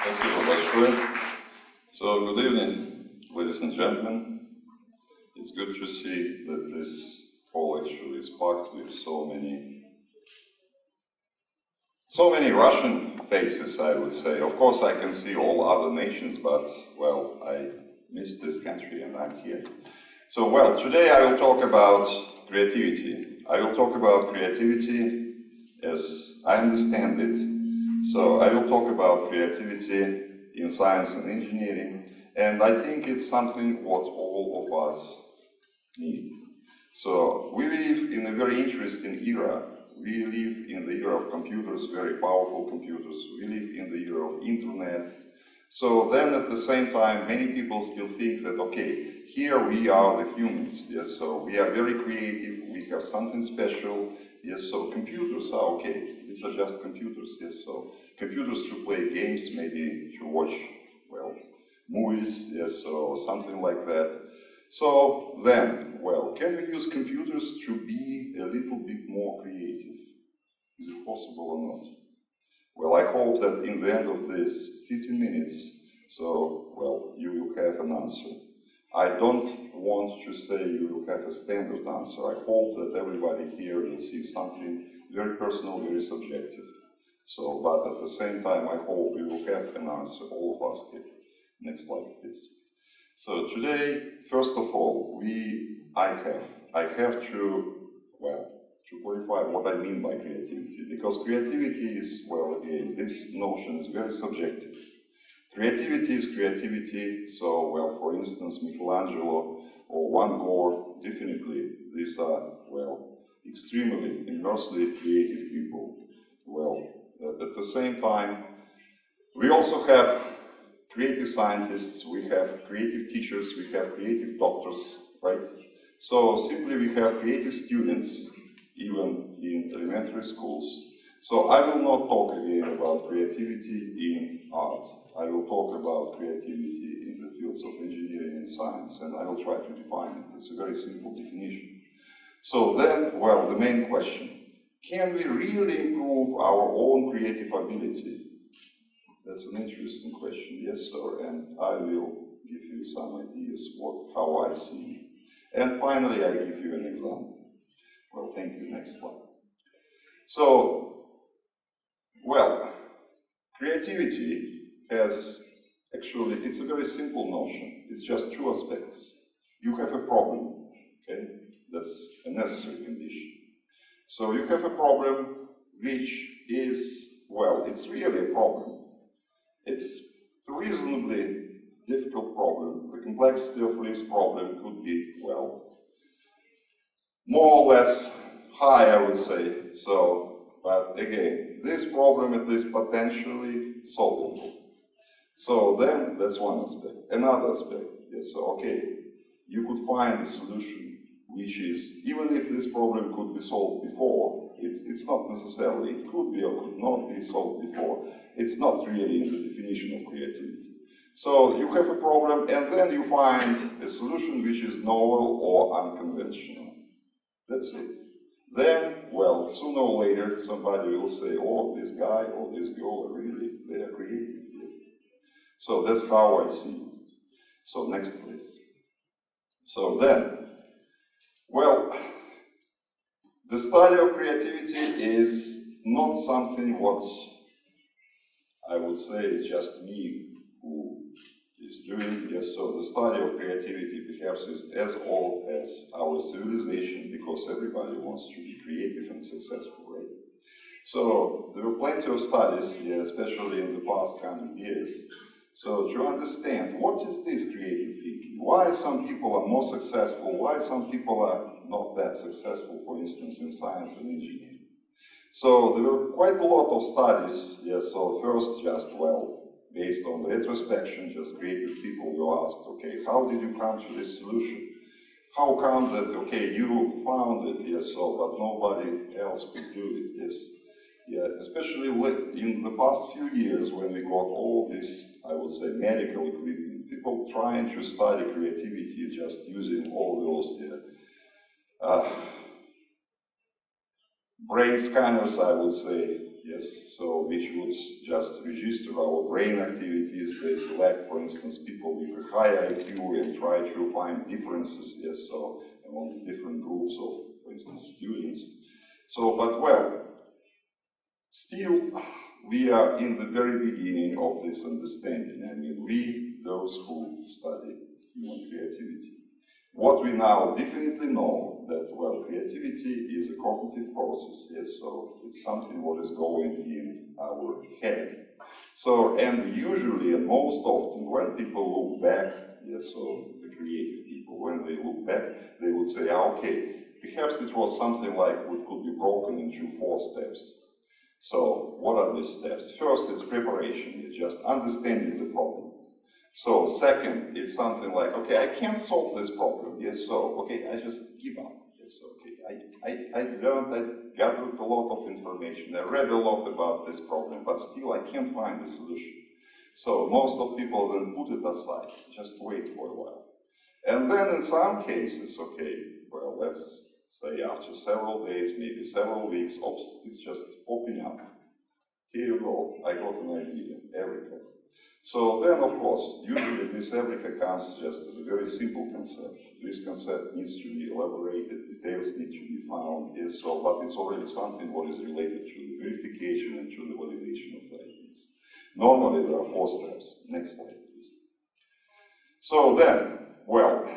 Спасибо большое. So, good evening, ladies and gentlemen. It's good to see that this hall actually is packed with so many Russian faces, I would say. Of course, I can see all other nations, but, well, I miss this country and I'm here. So, well, today I will talk about creativity. I will talk about creativity as I understand it. So, I will talk about creativity in science and engineering, and I think it's something what all of us need. So, we live in a very interesting era. We live in the era of computers, very powerful computers. We live in the era of internet. So then at the same time, many people still think that, okay, here we are the humans, yes, so we are very creative, we have something special, yes, so computers are okay, these are just computers, yes, so computers to play games, maybe to watch, well, movies, yes, so something like that. So then, well, can we use computers to be a little bit more creative? Is it possible or not? Well, I hope that in the end of this 15 minutes, so, well, you will have an answer. I don't want to say you will have a standard answer. I hope that everybody here will see something very personal, very subjective. So, but at the same time, I hope we will have an answer, all of us here. Next slide, please. So today, first of all, I have to, well, to clarify what I mean by creativity, because creativity is, well, again, this notion is very subjective. Creativity is creativity, so, well, for instance, Michelangelo or Van Gogh, definitely, these are, well, extremely, immensely creative people. Well, at the same time, we also have creative scientists, we have creative teachers, we have creative doctors, right? So simply we have creative students, even in elementary schools. So I will not talk again about creativity in art. I will talk about creativity in the fields of engineering and science, and I will try to define it. It's a very simple definition. So then, well, the main question, can we really improve our own creative ability? That's an interesting question, yes, sir, and I will give you some ideas how I see it. And finally, I give you an example. Well, thank you. Next slide. So, well, creativity has, actually, it's a very simple notion. It's just two aspects. You have a problem, okay? That's a necessary condition. So you have a problem which is, well, it's really a problem. It's a reasonably difficult problem. The complexity of this problem could be, well, more or less high, I would say. So, but again, this problem it is potentially solvable. So then, that's one aspect. Another aspect, yes, so okay, you could find a solution which is, even if this problem could be solved before, it's not necessarily, it could be or could not be solved before. It's not really in the definition of creativity. So you have a problem and then you find a solution which is novel or unconventional. That's it. Then, well, sooner or later somebody will say, oh, this guy or this girl, really, they are creative. Yes. So that's how I see it. So next please. So then, well, the study of creativity is not something what I would say is just me who is doing. Yes, so the study of creativity perhaps is as old as our civilization, because everybody wants to be creative and successful, right? So there are plenty of studies, yeah, especially in the past 100 years. So to understand what is this creative thinking, why some people are more successful, why some people are not that successful, for instance, in science and engineering. So there were quite a lot of studies, yes, so first just, well, based on retrospection, just creative people were asked, okay, how did you come to this solution? How come that, okay, you found it, yes, so, but nobody else could do it, yes. Yeah, especially in the past few years when we got all this, I would say, medical equipment, people trying to study creativity just using all those brain scanners, I would say, yes, so which would just register our brain activities. They select, for instance, people with a high IQ and try to find differences, yes, so among the different groups of, for instance, students. So, but well, still, we are in the very beginning of this understanding. I mean, we, those who study human creativity. What we now definitely know that, well, creativity is a cognitive process, yes, so it's something what is going in our head. So, and usually and most often when people look back, yes, so the creative people, when they look back, they would say, okay, perhaps it was something like what could be broken into 4 steps. So, what are these steps? First, it's preparation, it's just understanding the problem. So, second, it's something like, okay, I can't solve this problem, yes, so, okay, I just give up, yes, okay, I learned, I gathered a lot of information, I read a lot about this problem, but still I can't find the solution. So, most of people then put it aside, just wait for a while. And then in some cases, okay, well, let's say after several days, maybe several weeks, oops, it's just popping up. Here you go, I got an idea, Eureka. So then, of course, usually this Eureka comes just as a very simple concept. This concept needs to be elaborated, details need to be found, yes, so, but it's already something what is related to the verification and to the validation of the ideas. Normally there are 4 steps. Next slide, please. So then, well,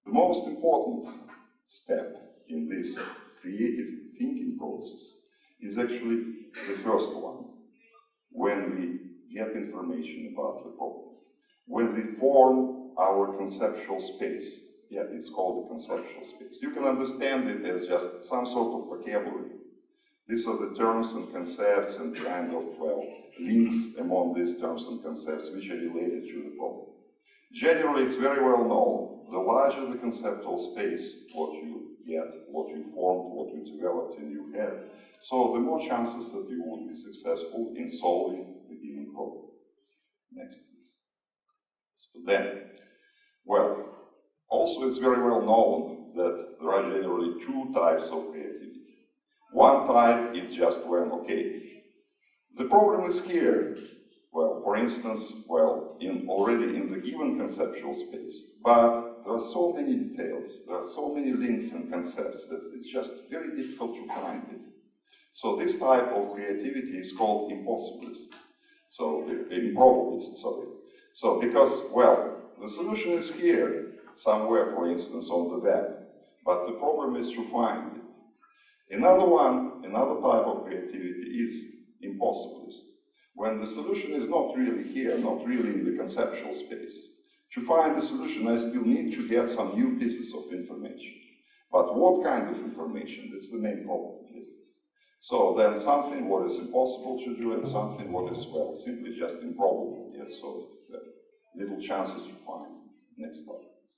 the most important step in this creative thinking process is actually the first one, when we get information about the problem. When we form our conceptual space, yeah, it's called a conceptual space. You can understand it as just some sort of vocabulary. These are the terms and concepts and kind of, well, links among these terms and concepts which are related to the problem. Generally, it's very well known, the larger the conceptual space, what you get, what you formed, what you developed in your head, so the more chances that you would be successful in solving the given problem. Next, please. So then, well, also it's very well known that there are generally 2 types of creativity. One type is just when, okay, the problem is here. Well, for instance, well, already in the given conceptual space, but there are so many details, there are so many links and concepts that it's just very difficult to find it. So this type of creativity is called impossibilist. So, improbabilist, sorry. So, because, well, the solution is here, somewhere, for instance, on the web, but the problem is to find it. Another type of creativity is impossibilist. When the solution is not really here, not really in the conceptual space. To find the solution, I still need to get some new pieces of information. But what kind of information? That's the main problem. So then something what is impossible to do and something what is, well, simply just improbable. Yes, so little chances you find. Next slide, please.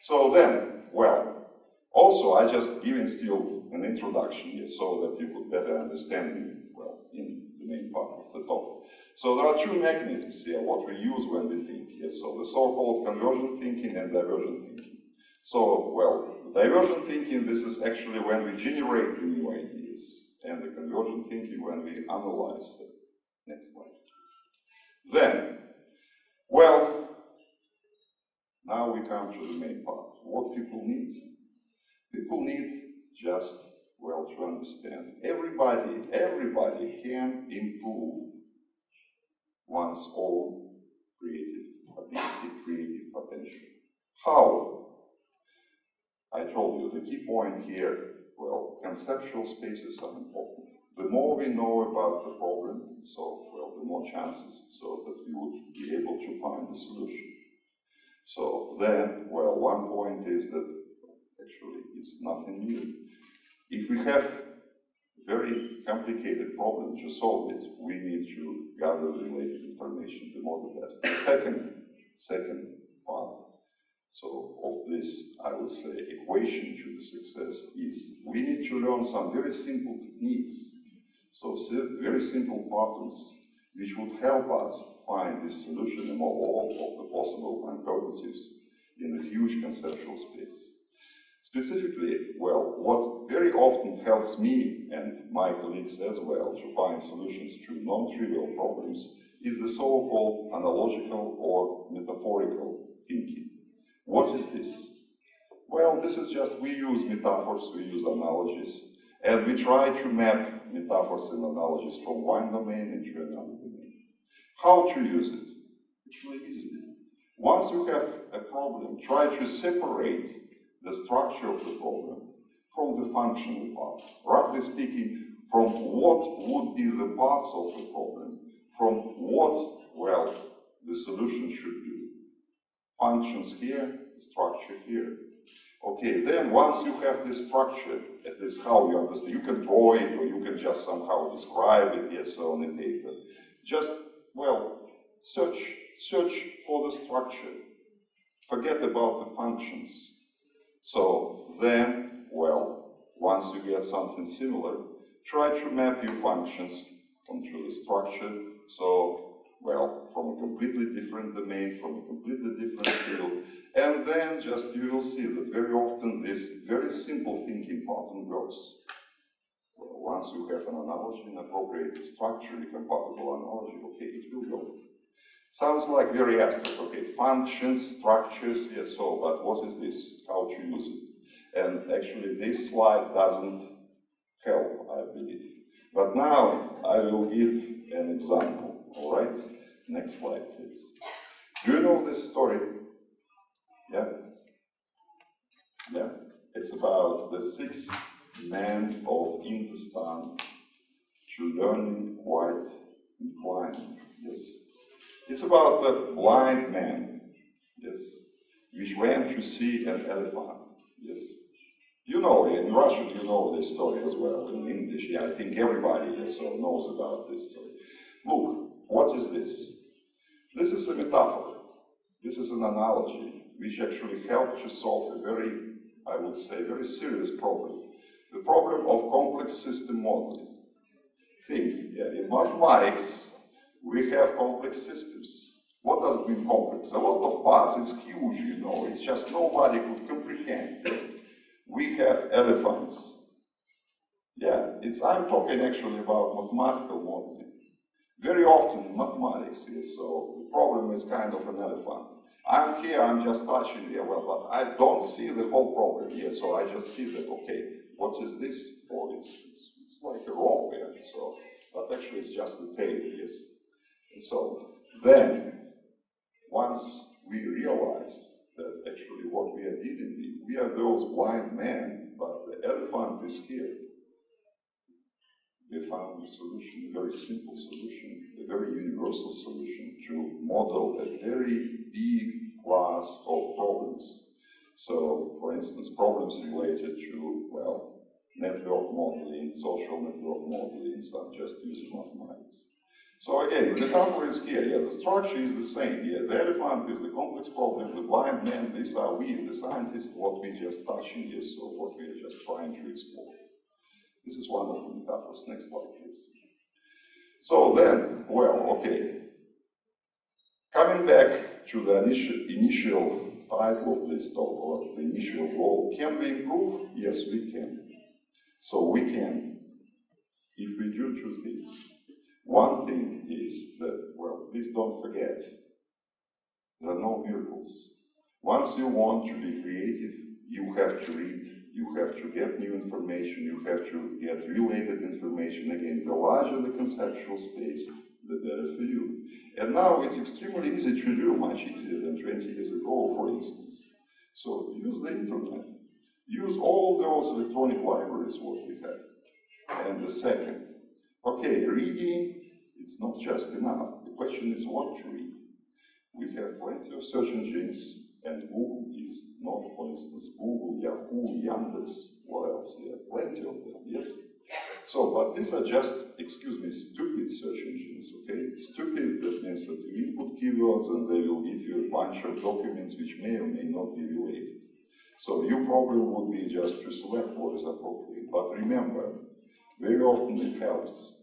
So then, well, also I just given still an introduction here so that you could better understand me, well, in the main part of the talk. So there are 2 mechanisms here, what we use when we think. Yes, so the so-called convergent thinking and divergent thinking. So, well, divergent thinking, this is actually when we generate the new ideas, and the convergent thinking when we analyze them. Next slide. Then, well, now we come to the main part. What people need? People need just, well, to understand. Everybody can improve one's own creative ability, creative potential. How? I told you, the key point here, well, conceptual spaces are important. The more we know about the problem, so, well, the more chances so that we would be able to find the solution. So then, well, one point is that actually it's nothing new. If we have a very complicated problem to solve it, we need to gather related information, the more the better. The second part, so of this, I would say, equation to the success is we need to learn some very simple techniques, so very simple patterns, which would help us find this solution among all of the possible alternatives in a huge conceptual space. Specifically, well, what very often helps me and my colleagues as well to find solutions to non-trivial problems is the so-called analogical or metaphorical thinking. What is this? Well, this is just, we use metaphors, we use analogies, and we try to map metaphors and analogies from one domain into another domain. How to use it? Actually easily. Once you have a problem, try to separate the structure of the problem from the functional part. Roughly speaking, from what would be the parts of the problem, from what, well, the solution should do. Functions here, structure here. Okay, then once you have this structure, at least how you understand, you can draw it or you can just somehow describe it, yes, on a paper. Just, well, search for the structure. Forget about the functions. So then, well, once you get something similar, try to map your functions onto the structure. So, well, from a completely different domain, from a completely different field, and then just you will see that very often this very simple thinking pattern goes. Well, once you have an analogy, an appropriate structurally compatible analogy, okay, it will go. Sounds like very abstract, okay, functions, structures, yes, so, but what is this? How to use it? And actually this slide doesn't help, I believe. But now I will give an example, all right? Next slide, please. Do you know this story? Yeah? Yeah? It's about the 6 men of Hindustan to learning quite inclined, yes? It's about a blind man, yes, which went to see an elephant, yes. You know, in Russian you know this story as well, in English, yeah, I think everybody yes, so knows about this story. Look, what is this? This is a metaphor, this is an analogy, which actually helps to solve a very, I would say, very serious problem. The problem of complex system modeling. Think, yeah, in mathematics, we have complex systems. What does it mean complex? A lot of parts, it's huge, you know, it's just nobody could comprehend. Yeah? We have elephants. Yeah, I'm talking actually about mathematical modeling. Very often in mathematics, yes, so the problem is kind of an elephant. I'm here, I'm just touching here, well, but I don't see the whole problem, yes, so I just see that, okay, what is this? Oh, it's like a rope, yeah, so, but actually it's just the tail, yes. And so then, once we realize that actually what we are dealing with, we are those blind men, but the elephant is here. We found a solution, a very simple solution, a very universal solution to model a very big class of problems. So, for instance, problems related to, well, network modeling, social network modeling, so I'm just using mathematics. So again, the metaphor is here, yeah, the structure is the same, yeah, the elephant is the complex problem, the blind man, these are we, the scientists, what we just touching here, so what we are just trying to explore. This is one of the metaphors, next slide please. So then, well, okay, coming back to the initial title of this talk, or the initial goal, can we improve? Yes, we can. So we can, if we do 2 things. One thing is that, well, please don't forget, there are no miracles. Once you want to be creative, you have to read, you have to get new information, you have to get related information. Again, the larger the conceptual space, the better for you. And now it's extremely easy to do, much easier than 20 years ago, for instance. So use the internet. Use all those electronic libraries what we have. And the second, okay, reading, it's not just enough. The question is what to read. We have plenty of search engines, and Google is not, for instance, Google, Yahoo, Yandex, what else? Yeah, plenty of them, yes? So, but these are just, excuse me, stupid search engines, okay? Stupid, that means that you input keywords and they will give you a bunch of documents which may or may not be related. So your problem would be just to select what is appropriate. But remember, very often it helps.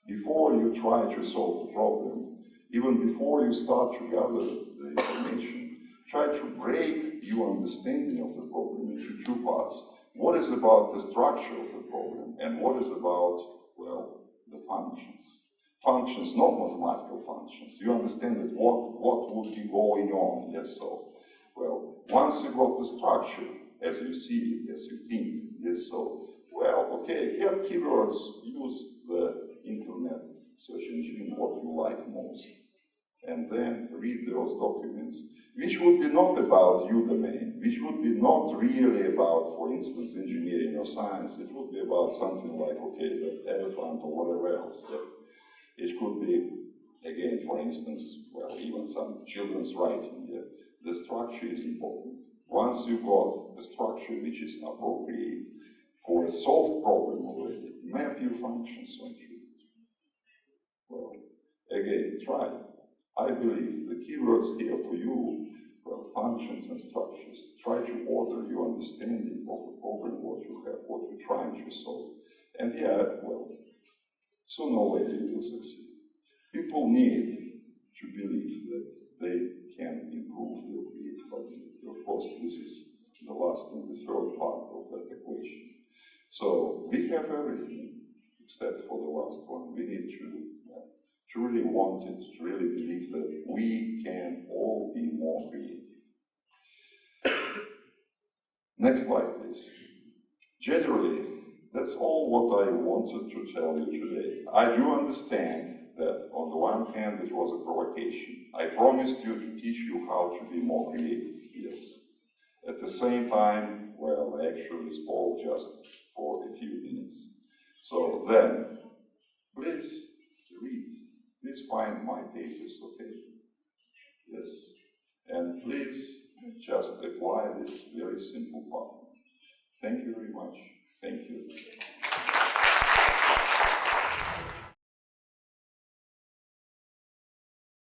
Before you try to solve the problem, even before you start to gather the information, try to break your understanding of the problem into two parts. What is about the structure of the problem, and what is about, well, the functions. Functions, not mathematical functions. You understand that what would be going on, yes, so, well, once you got the structure, as you see it, as you think, yes, so, well, okay, get keywords, use the internet search engine, what you like most, and then read those documents, which would be not about your domain, which would be not really about, for instance, engineering or science. It would be about something like, okay, the elephant or whatever else. Yeah. It could be, again, for instance, well, even some children's writing. Yeah. The structure is important. Once you got the structure which is appropriate for a solved problem already, map your functions onto it. Well, again, try. I believe the keywords here for you, well, functions and structures. Try to order your understanding of the problem, what you have, what you're trying to solve. And yeah, well, sooner or later you will succeed. People need to believe that they can improve their creative ability. Of course, this is the last and the third part of that equation. So we have everything except for the last one. We need to really want it, to really believe that we can all be more creative. Next slide, please. Generally, that's all what I wanted to tell you today. I do understand that on the one hand it was a provocation. I promised you to teach you how to be more creative, yes. At the same time, well, I actually spoke just for a few minutes. So then, please read. Please find my papers, okay? Yes. And please just apply this very simple pattern. Thank you very much. Thank you.